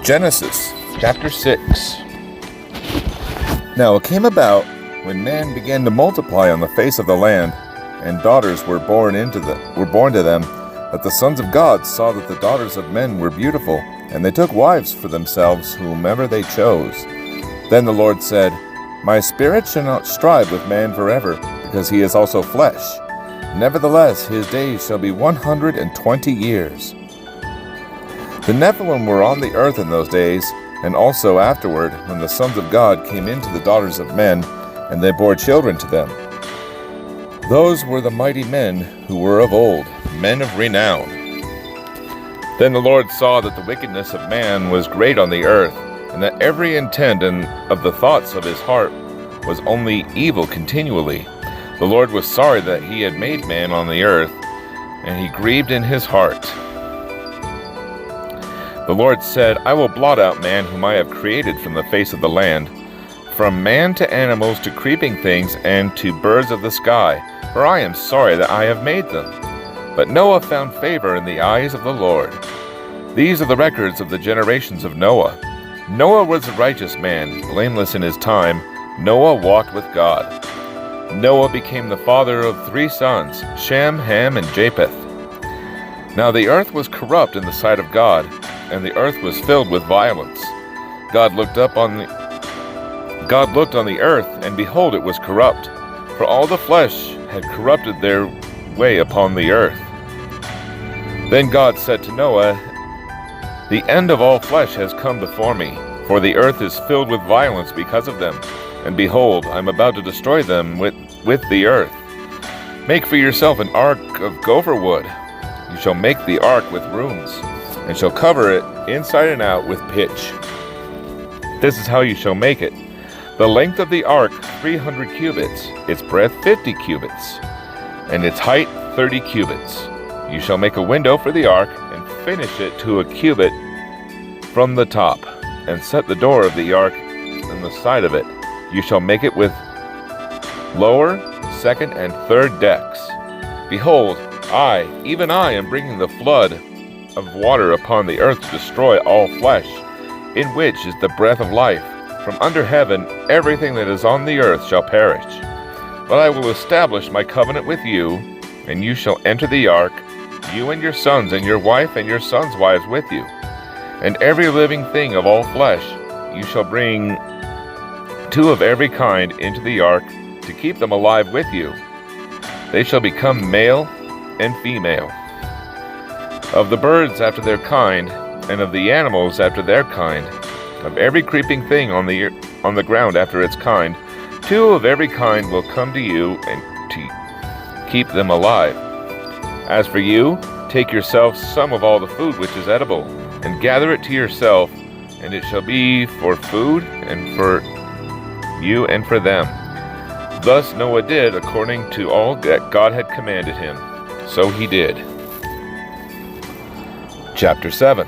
Genesis chapter 6. Now it came about, when man began to multiply on the face of the land, and daughters were born to them, that the sons of God saw that the daughters of men were beautiful, and they took wives for themselves whomever they chose. Then the Lord said, My spirit shall not strive with man forever, because he is also flesh. Nevertheless, his days shall be 120 years. The Nephilim were on the earth in those days, and also afterward, when the sons of God came into the daughters of men, and they bore children to them. Those were the mighty men who were of old, men of renown. Then the Lord saw that the wickedness of man was great on the earth, and that every intent of the thoughts of his heart was only evil continually. The Lord was sorry that he had made man on the earth, and he grieved in his heart. The Lord said, I will blot out man whom I have created from the face of the land, from man to animals to creeping things and to birds of the sky, for I am sorry that I have made them. But Noah found favor in the eyes of the Lord. These are the records of the generations of Noah. Noah was a righteous man, blameless in his time. Noah walked with God. Noah became the father of 3 sons, Shem, Ham, and Japheth. Now the earth was corrupt in the sight of God, and the earth was filled with violence. God looked on the earth, and behold, it was corrupt, for all the flesh had corrupted their way upon the earth. Then God said to Noah, The end of all flesh has come before me, for the earth is filled with violence because of them, and behold, I am about to destroy them with the earth. Make for yourself an ark of gopher wood. You shall make the ark with rooms, and shall cover it inside and out with pitch. This is how you shall make it. The length of the ark 300 cubits, its breadth 50 cubits, and its height 30 cubits. You shall make a window for the ark, and finish it to a cubit from the top, and set the door of the ark on the side of it. You shall make it with lower, second, and third decks. Behold, I, even I, am bringing the flood of water upon the earth to destroy all flesh, in which is the breath of life. From under heaven everything that is on the earth shall perish. But I will establish my covenant with you, and you shall enter the ark, you and your sons, and your wife and your sons' wives with you. And every living thing of all flesh you shall bring 2 of every kind into the ark, to keep them alive with you. They shall become male and female. Of the birds after their kind, and of the animals after their kind, of every creeping thing on the ground after its kind, 2 of every kind will come to you, and to keep them alive. As for you, take yourself some of all the food which is edible, and gather it to yourself, and it shall be for food, and for you and for them. Thus Noah did according to all that God had commanded him. So he did. Chapter 7.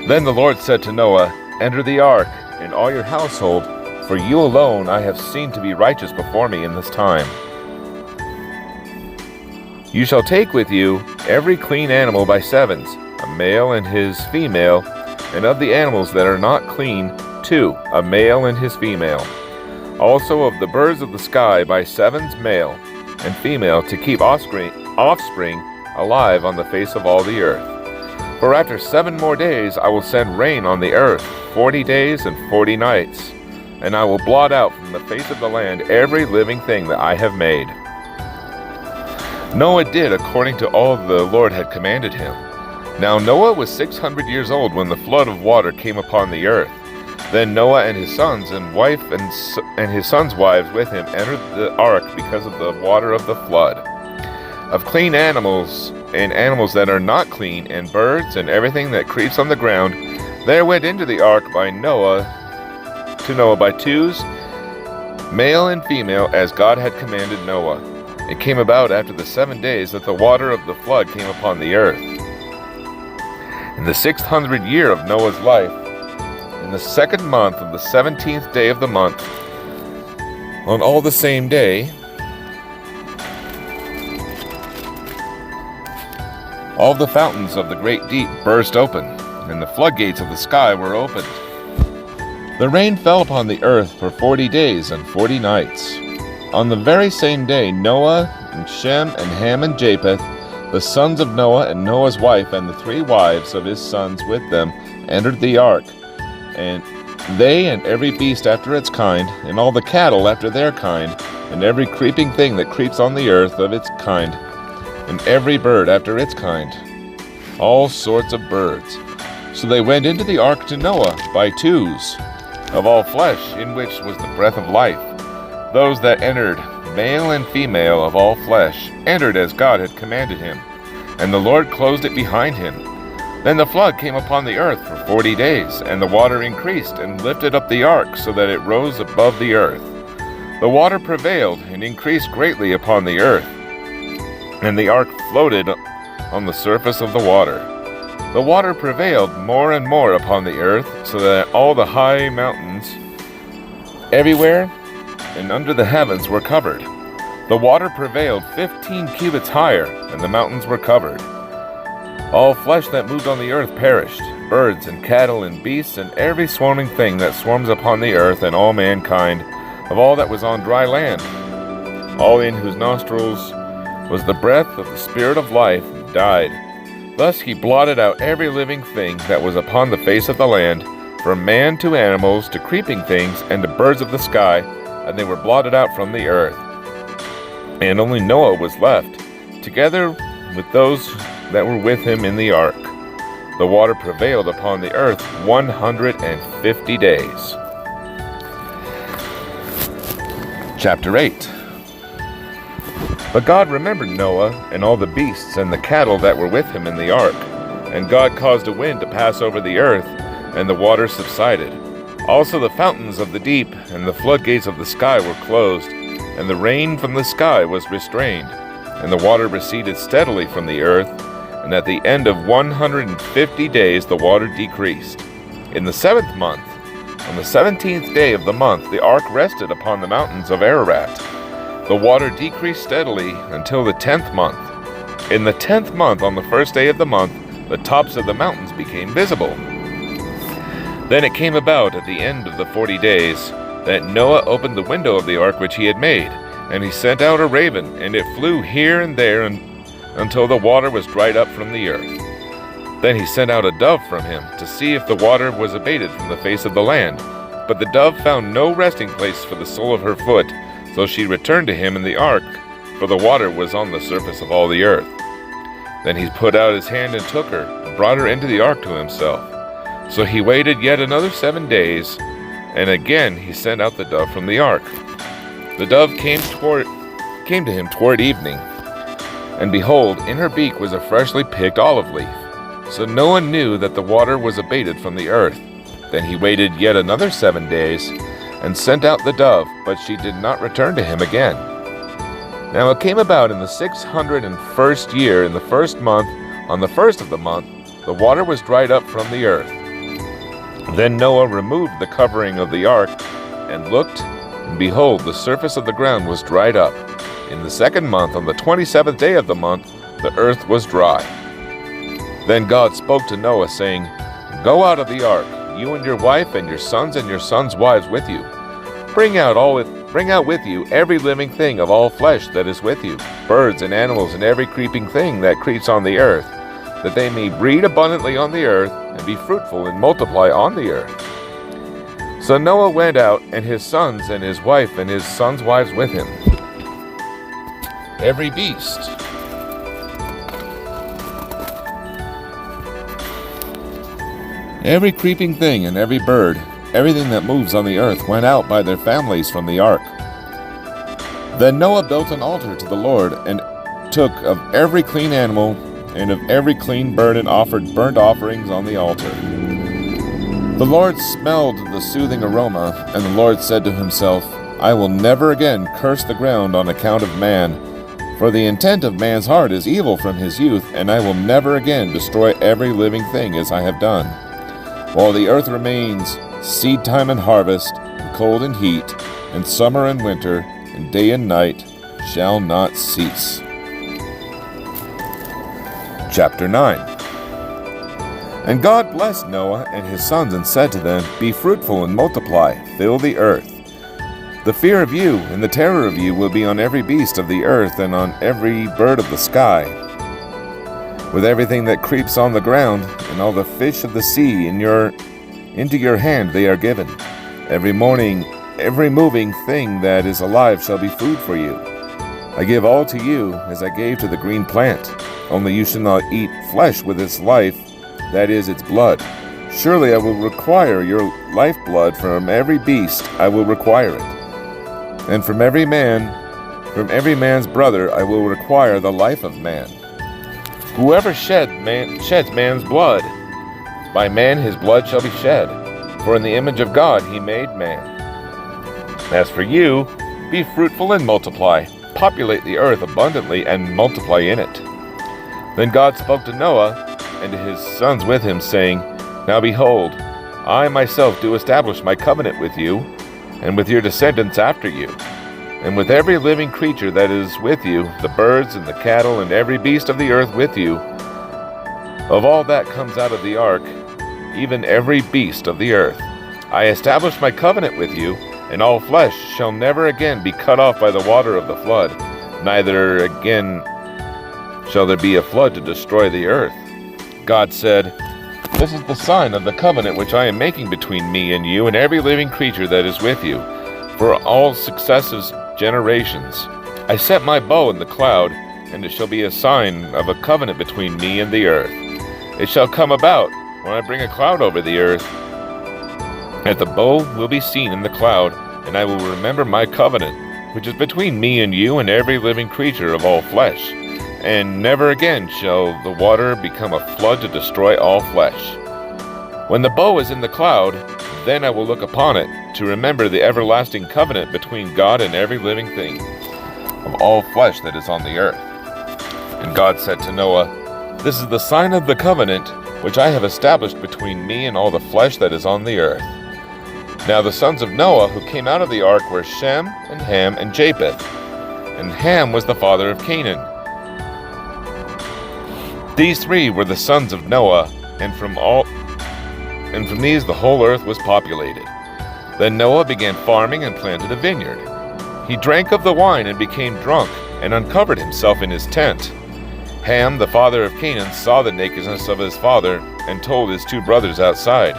Then the Lord said to Noah, Enter the ark, and all your household, for you alone I have seen to be righteous before me in this time. You shall take with you every clean animal by 7s, a male and his female, and of the animals that are not clean, 2, a male and his female. Also of the birds of the sky by 7s, male and female, to keep offspring alive on the face of all the earth. For after 7 more days I will send rain on the earth, 40 days and 40 nights, and I will blot out from the face of the land every living thing that I have made. Noah did according to all the Lord had commanded him. Now Noah was 600 years old when the flood of water came upon the earth. Then Noah and his sons and wife and his sons' wives with him entered the ark because of the water of the flood. Of clean animals and animals that are not clean, and birds and everything that creeps on the ground, there went into the ark by Noah by 2s, male and female, as God had commanded Noah. It came about after the 7 days that the water of the flood came upon the earth. In the 600th year of Noah's life, in the 2nd month of the 17th day of the month, on all the same day, all the fountains of the great deep burst open. and the floodgates of the sky were opened. The rain fell upon the earth for 40 days and 40 nights. On the very same day, Noah and Shem and Ham and Japheth, the sons of Noah, and Noah's wife and the 3 wives of his sons with them, entered the ark, and they and every beast after its kind, and all the cattle after their kind, and every creeping thing that creeps on the earth of its kind, and every bird after its kind, all sorts of birds. So they went into the ark to Noah by twos, of all flesh, in which was the breath of life. Those that entered, male and female of all flesh, entered as God had commanded him, and the Lord closed it behind him. Then the flood came upon the earth for 40 days, and the water increased and lifted up the ark so that it rose above the earth. The water prevailed and increased greatly upon the earth, and the ark floated on the surface of the water. The water prevailed more and more upon the earth, so that all the high mountains everywhere and under the heavens were covered. The water prevailed 15 cubits higher, and the mountains were covered. All flesh that moved on the earth perished, birds and cattle and beasts and every swarming thing that swarms upon the earth, and all mankind, of all that was on dry land. All in whose nostrils was the breath of the Spirit of life, died. Thus he blotted out every living thing that was upon the face of the land, from man to animals to creeping things and to birds of the sky, and they were blotted out from the earth. And only Noah was left, together with those that were with him in the ark. The water prevailed upon the earth 150 days. Chapter 8. But God remembered Noah and all the beasts and the cattle that were with him in the ark. And God caused a wind to pass over the earth, and the water subsided. Also the fountains of the deep and the floodgates of the sky were closed, and the rain from the sky was restrained, and the water receded steadily from the earth, and at the end of 150 days the water decreased. In the 7th month, on the 17th day of the month, the ark rested upon the mountains of Ararat. The water decreased steadily until the 10th month. In the 10th month, on the 1st day of the month, the tops of the mountains became visible. Then it came about at the end of the 40 days that Noah opened the window of the ark which he had made, and he sent out a raven, and it flew here and there until the water was dried up from the earth. Then he sent out a dove from him to see if the water was abated from the face of the land. But the dove found no resting place for the sole of her foot, so she returned to him in the ark, for the water was on the surface of all the earth. Then he put out his hand and took her, and brought her into the ark to himself. So he waited yet another 7 days, and again he sent out the dove from the ark. The dove came to him toward evening, and behold, in her beak was a freshly picked olive leaf. So Noah knew that the water was abated from the earth. Then he waited yet another 7 days, and sent out the dove, but she did not return to him again. Now it came about in the 601st year, in the 1st month, on the 1st of the month, the water was dried up from the earth. Then Noah removed the covering of the ark, and looked, and behold, the surface of the ground was dried up. In the 2nd month, on the 27th day of the month, the earth was dry. Then God spoke to Noah, saying, Go out of the ark, you and your wife and your sons' wives with you. Bring out with you every living thing of all flesh that is with you, birds and animals and every creeping thing that creeps on the earth, that they may breed abundantly on the earth, and be fruitful and multiply on the earth. So Noah went out, and his sons and his wife and his sons' wives with him. Every beast, every creeping thing and every bird, everything that moves on the earth went out by their families from the ark. Then Noah built an altar to the Lord, and took of every clean animal and of every clean bird, and offered burnt offerings on the altar. The Lord smelled the soothing aroma, and the Lord said to himself, I will never again curse the ground on account of man, for the intent of man's heart is evil from his youth, and I will never again destroy every living thing as I have done. While the earth remains, seed time and harvest, and cold and heat, and summer and winter, and day and night shall not cease. Chapter 9. And God blessed Noah and his sons and said to them, Be fruitful and multiply, fill the earth. The fear of you and the terror of you will be on every beast of the earth and on every bird of the sky, with everything that creeps on the ground, and all the fish of the sea into your hand they are given. Every morning, every moving thing that is alive shall be food for you. I give all to you as I gave to the green plant. Only you shall not eat flesh with its life, that is, its blood. Surely I will require your lifeblood from every beast, I will require it. And from every man's brother, I will require the life of man. Whoever sheds man's blood, by man his blood shall be shed. For in the image of God he made man. As for you, be fruitful and multiply, populate the earth abundantly and multiply in it. Then God spoke to Noah and to his sons with him, saying, Now behold, I myself do establish my covenant with you, and with your descendants after you, and with every living creature that is with you, the birds and the cattle and every beast of the earth with you, of all that comes out of the ark, even every beast of the earth. I establish my covenant with you, and all flesh shall never again be cut off by the water of the flood, neither again shall there be a flood to destroy the earth. God said, This is the sign of the covenant which I am making between me and you and every living creature that is with you, for all successive generations. I set my bow in the cloud, and it shall be a sign of a covenant between me and the earth. It shall come about, when I bring a cloud over the earth, that the bow will be seen in the cloud, and I will remember my covenant, which is between me and you and every living creature of all flesh. And never again shall the water become a flood to destroy all flesh. When the bow is in the cloud, then I will look upon it, to remember the everlasting covenant between God and every living thing of all flesh that is on the earth. And God said to Noah, This is the sign of the covenant which I have established between me and all the flesh that is on the earth. Now the sons of Noah who came out of the ark were Shem and Ham and Japheth. And Ham was the father of Canaan. These three were the sons of Noah, and from these the whole earth was populated. Then Noah began farming and planted a vineyard. He drank of the wine and became drunk, and uncovered himself in his tent. Ham, the father of Canaan, saw the nakedness of his father, and told his two brothers outside.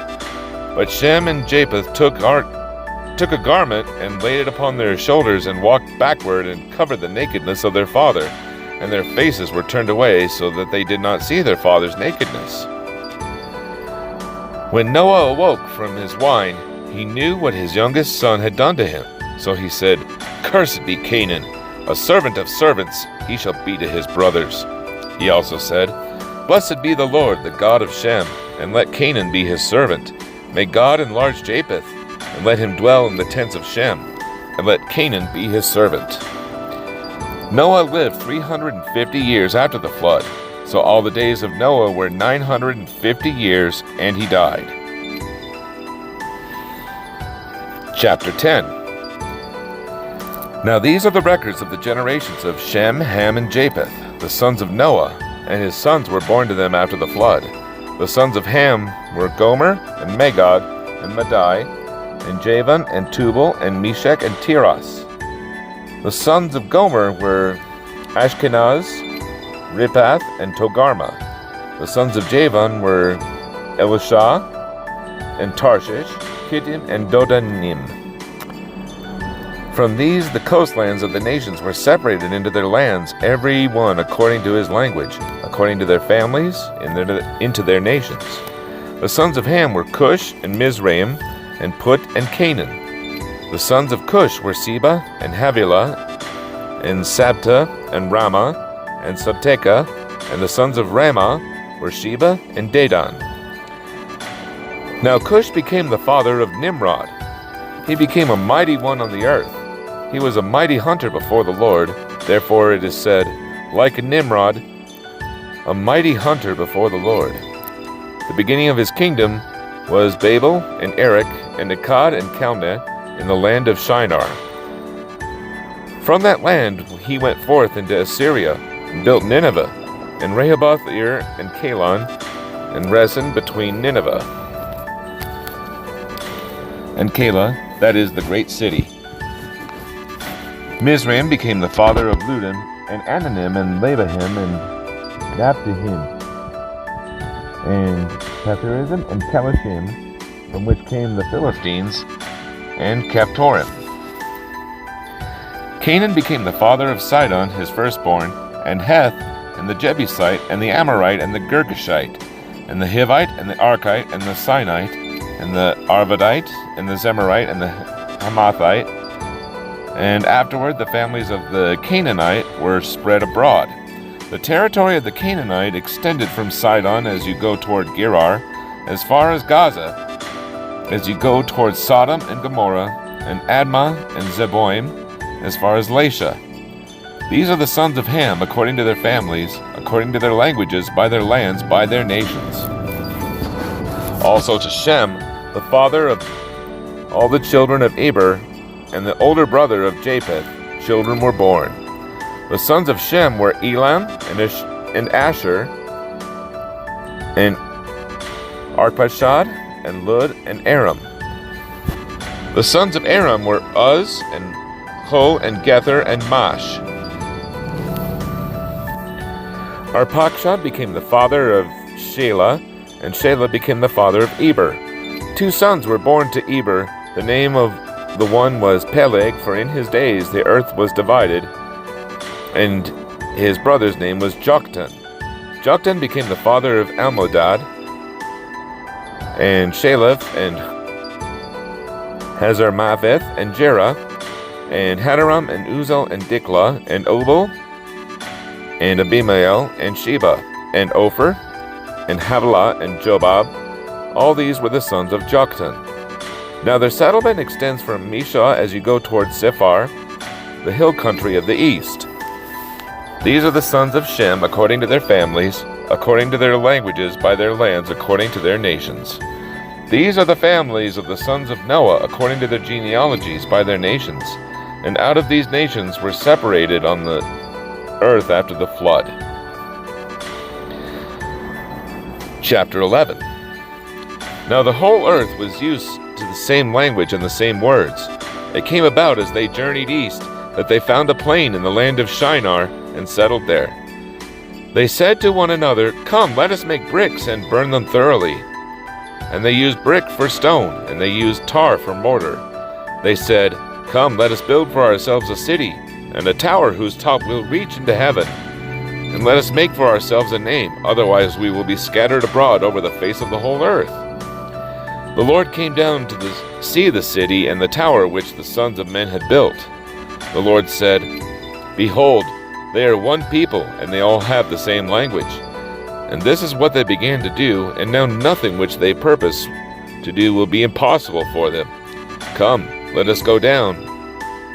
But Shem and Japheth took a garment and laid it upon their shoulders, and walked backward and covered the nakedness of their father, and their faces were turned away, so that they did not see their father's nakedness. When Noah awoke from his wine, he knew what his youngest son had done to him. So he said, Cursed be Canaan, a servant of servants, he shall be to his brothers. He also said, Blessed be the Lord, the God of Shem, and let Canaan be his servant. May God enlarge Japheth, and let him dwell in the tents of Shem, and let Canaan be his servant. Noah lived 350 years after the flood, so all the days of Noah were 950 years, and he died. Chapter 10. Now these are the records of the generations of Shem, Ham, and Japheth, the sons of Noah, and his sons were born to them after the flood. The sons of Ham were Gomer, and Magog, and Madai, and Javan, and Tubal, and Meshech, and Tiras. The sons of Gomer were Ashkenaz, Riphath, and Togarmah. The sons of Javan were Elishah, and Tarshish, Kittim, and Dodanim. From these the coastlands of the nations were separated into their lands, every one according to his language, according to their families, into their nations. The sons of Ham were Cush, and Mizraim, and Put, and Canaan. The sons of Cush were Seba, and Havilah, and Sabta, and Ramah, and Sabteka, and the sons of Ramah were Sheba, and Dedan. Now Cush became the father of Nimrod. He became a mighty one on the earth. He was a mighty hunter before the Lord. Therefore it is said, like Nimrod, a mighty hunter before the Lord. The beginning of his kingdom was Babel, and Erech, and Akkad, and Calneh, in the land of Shinar. From that land he went forth into Assyria, and built Nineveh, and Rehoboth-ir, and Calon, and Resen between Nineveh and Calah, that is the great city. Mizraim became the father of Ludim, and Ananim, and Labahim, and Naphtuhim, and Patharism, and Kelishim, from which came the Philistines, and Caphtorim. Canaan became the father of Sidon, his firstborn, and Heth, and the Jebusite, and the Amorite, and the Girgashite, and the Hivite, and the Archite, and the Sinite, and the Arvadite, and the Zemarite, and the Hamathite. And afterward the families of the Canaanite were spread abroad. The territory of the Canaanite extended from Sidon as you go toward Gerar, as far as Gaza, as you go toward Sodom and Gomorrah, and Admah and Zeboim, as far as Lasha. These are the sons of Ham, according to their families, according to their languages, by their lands, by their nations. Also to Shem, the father of all the children of Eber, and the older brother of Japheth, children were born. The sons of Shem were Elam, and Asher, and Arpachshad, and Lud, and Aram. The sons of Aram were Uz, and Hul, and Gether, and Mash. Arpachshad became the father of Shelah, and Shelah became the father of Eber. 2 sons were born to Eber. The name of the one was Peleg, for in his days the earth was divided, and his brother's name was Joktan. Joktan became the father of Almodad, and Shalef, and Hazarmaveth, and Jerah, and Hadaram, and Uzel, and Diklah, and Obal, and Abimael, and Sheba, and Ophir, and Havilah, and Jobab. All these were the sons of Joktan. Now their settlement extends from Mishah as you go toward Sephar, the hill country of the east. These are the sons of Shem according to their families, according to their languages, by their lands, according to their nations. These are the families of the sons of Noah according to their genealogies, by their nations. And out of these nations were separated on the earth after the flood. Chapter 11. Now the whole earth was used to the same language and the same words. It came about as they journeyed east that they found a plain in the land of Shinar and settled there. They said to one another, "Come, let us make bricks and burn them thoroughly." And they used brick for stone, and they used tar for mortar. They said, "Come, let us build for ourselves a city, and a tower whose top will reach into heaven. And let us make for ourselves a name, otherwise we will be scattered abroad over the face of the whole earth." The Lord came down to see the city and the tower which the sons of men had built. The Lord said, "Behold, they are one people, and they all have the same language. And this is what they began to do, and now nothing which they purpose to do will be impossible for them. Come, let us go down,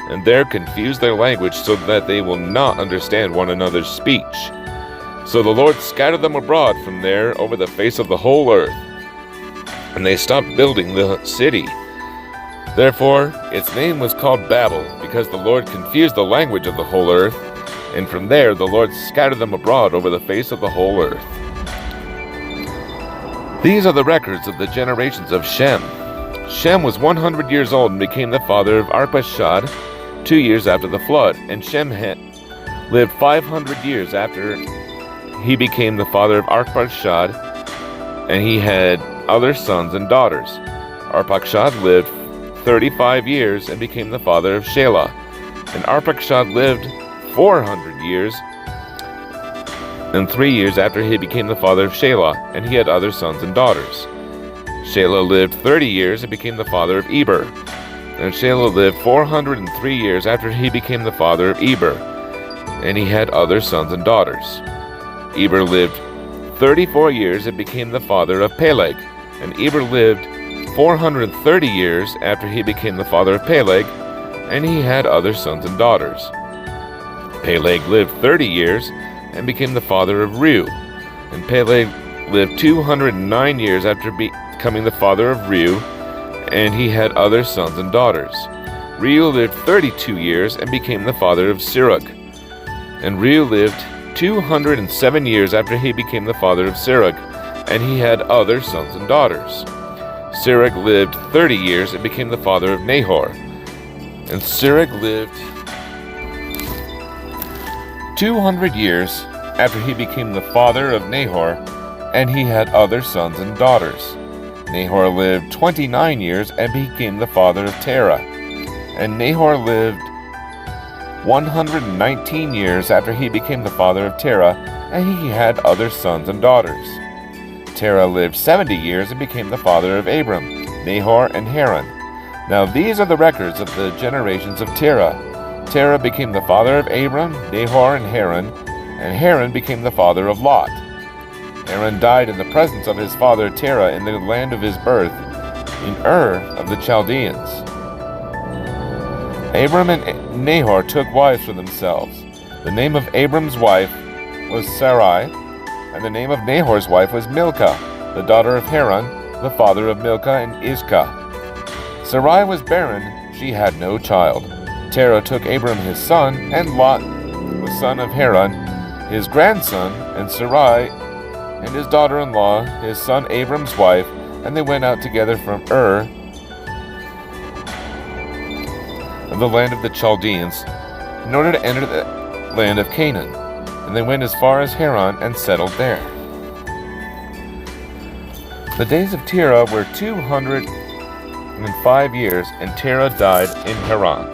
and there confuse their language, so that they will not understand one another's speech." So the Lord scattered them abroad from there over the face of the whole earth, and they stopped building the city. Therefore its name was called Babel, because the Lord confused the language of the whole earth, and from there the Lord scattered them abroad over the face of the whole earth. These are the records of the generations of Shem. Shem was 100 years old and became the father of Arpachshad 2 years after the flood, and Shem lived 500 years after he became the father of Arpachshad, and he had other sons and daughters. Arpachshad lived 35 years and became the father of Shelah, and Arpachshad lived 400 years and 3 years after he became the father of Shelah, and he had other sons and daughters. Shelah lived 30 years and became the father of Eber, and Shelah lived 403 years after he became the father of Eber, and he had other sons and daughters. Eber lived 34 years and became the father of Peleg, and Eber lived 430 years after he became the father of Peleg, and he had other sons and daughters. Peleg lived 30 years and became the father of Reu, and Peleg lived 209 years after becoming the father of Reu, and he had other sons and daughters. Reu lived 32 years and became the father of Sirach, and Reu lived 207 years after he became the father of Sirach, and he had other sons and daughters. Serug lived 30 years and became the father of Nahor. And Serug lived 200 years after he became the father of Nahor, and he had other sons and daughters. Nahor lived 29 years and became the father of Terah. And Nahor lived 119 years after he became the father of Terah, and he had other sons and daughters. Terah lived 70 years and became the father of Abram, Nahor, and Haran. Now these are the records of the generations of Terah. Terah became the father of Abram, Nahor, and Haran became the father of Lot. Haran died in the presence of his father Terah in the land of his birth, in Ur of the Chaldeans. Abram and Nahor took wives for themselves. The name of Abram's wife was Sarai, and the name of Nahor's wife was Milcah, the daughter of Haran, the father of Milcah and Iscah. Sarai was barren, she had no child. Terah took Abram his son, and Lot, the son of Haran, his grandson, and Sarai, and his daughter-in-law, his son Abram's wife, and they went out together from Ur, of the land of the Chaldeans, in order to enter the land of Canaan. And they went as far as Haran and settled there. The days of Terah were 205 years, and Terah died in Haran.